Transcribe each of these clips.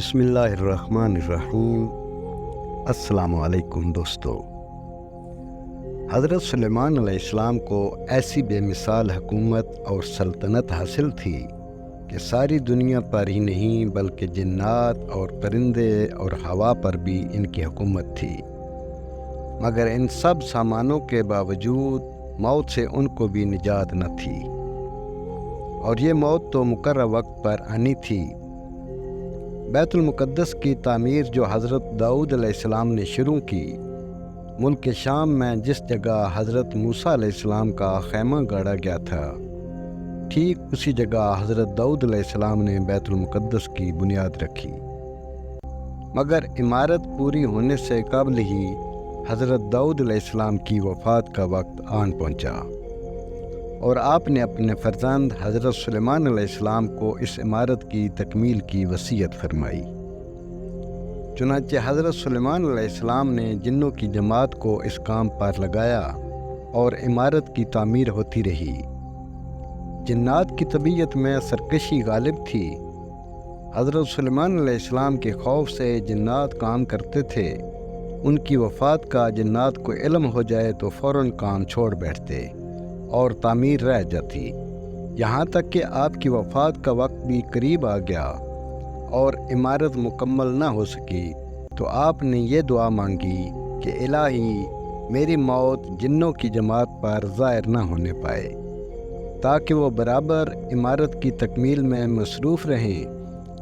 بسم اللہ الرحمن الرحیم۔ السلام علیکم دوستو۔ حضرت سلیمان علیہ السلام کو ایسی بے مثال حکومت اور سلطنت حاصل تھی کہ ساری دنیا پر ہی نہیں بلکہ جنات اور پرندے اور ہوا پر بھی ان کی حکومت تھی، مگر ان سب سامانوں کے باوجود موت سے ان کو بھی نجات نہ تھی، اور یہ موت تو مقررہ وقت پر آنی تھی۔ بیت المقدس کی تعمیر جو حضرت داؤد علیہ السلام نے شروع کی، ملک شام میں جس جگہ حضرت موسیٰ علیہ السلام کا خیمہ گاڑا گیا تھا، ٹھیک اسی جگہ حضرت داؤد علیہ السلام نے بیت المقدس کی بنیاد رکھی، مگر عمارت پوری ہونے سے قبل ہی حضرت داؤد علیہ السلام کی وفات کا وقت آن پہنچا، اور آپ نے اپنے فرزند حضرت سلیمان علیہ السلام کو اس عمارت کی تکمیل کی وصیت فرمائی۔ چنانچہ حضرت سلیمان علیہ السلام نے جنوں کی جماعت کو اس کام پر لگایا اور عمارت کی تعمیر ہوتی رہی۔ جنات کی طبیعت میں سرکشی غالب تھی۔ حضرت سلیمان علیہ السلام کے خوف سے جنات کام کرتے تھے۔ ان کی وفات کا جنات کو علم ہو جائے تو فوراً کام چھوڑ بیٹھتے اور تعمیر رہ جاتی، یہاں تک کہ آپ کی وفات کا وقت بھی قریب آ گیا اور عمارت مکمل نہ ہو سکی، تو آپ نے یہ دعا مانگی کہ الہی میری موت جنوں کی جماعت پر ظاہر نہ ہونے پائے، تاکہ وہ برابر عمارت کی تکمیل میں مصروف رہیں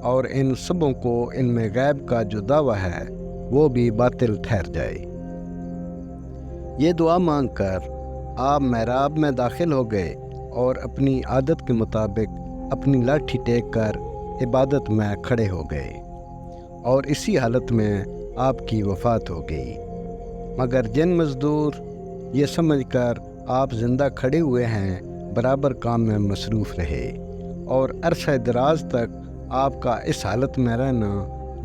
اور ان سبوں کو علم غیب کا جو دعویٰ ہے وہ بھی باطل ٹھہر جائے۔ یہ دعا مانگ کر آپ محراب میں داخل ہو گئے اور اپنی عادت کے مطابق اپنی لاٹھی ٹیک کر عبادت میں کھڑے ہو گئے، اور اسی حالت میں آپ کی وفات ہو گئی۔ مگر جن مزدور یہ سمجھ کر آپ زندہ کھڑے ہوئے ہیں برابر کام میں مصروف رہے، اور عرصہ دراز تک آپ کا اس حالت میں رہنا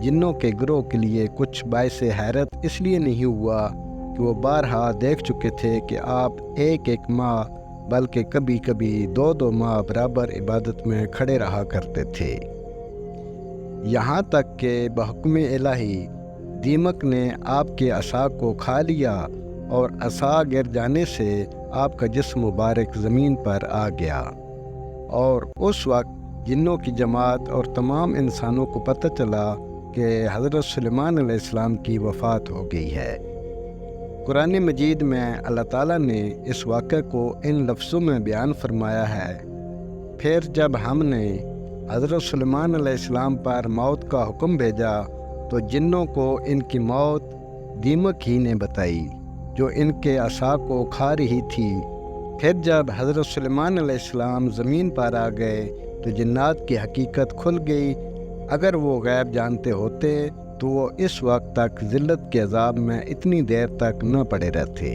جنوں کے گروہ کے لیے کچھ باعث حیرت اس لیے نہیں ہوا کہ وہ بارہا دیکھ چکے تھے کہ آپ ایک ماہ بلکہ کبھی کبھی 2 ماہ برابر عبادت میں کھڑے رہا کرتے تھے، یہاں تک کہ بحکم الہی دیمک نے آپ کے عصا کو کھا لیا اور عصا گر جانے سے آپ کا جسم مبارک زمین پر آ گیا، اور اس وقت جنوں کی جماعت اور تمام انسانوں کو پتہ چلا کہ حضرت سلیمان علیہ السلام کی وفات ہو گئی ہے۔ قرآن مجید میں اللہ تعالیٰ نے اس واقعے کو ان لفظوں میں بیان فرمایا ہے، پھر جب ہم نے حضرت سلیمان علیہ السلام پر موت کا حکم بھیجا تو جنوں کو ان کی موت دیمک ہی نے بتائی جو ان کے عصا کو کھا رہی تھی۔ پھر جب حضرت سلیمان علیہ السلام زمین پر آ گئے تو جنات کی حقیقت کھل گئی۔ اگر وہ غیب جانتے ہوتے تو وہ اس وقت تک ذلت کے عذاب میں اتنی دیر تک نہ پڑے رہتے۔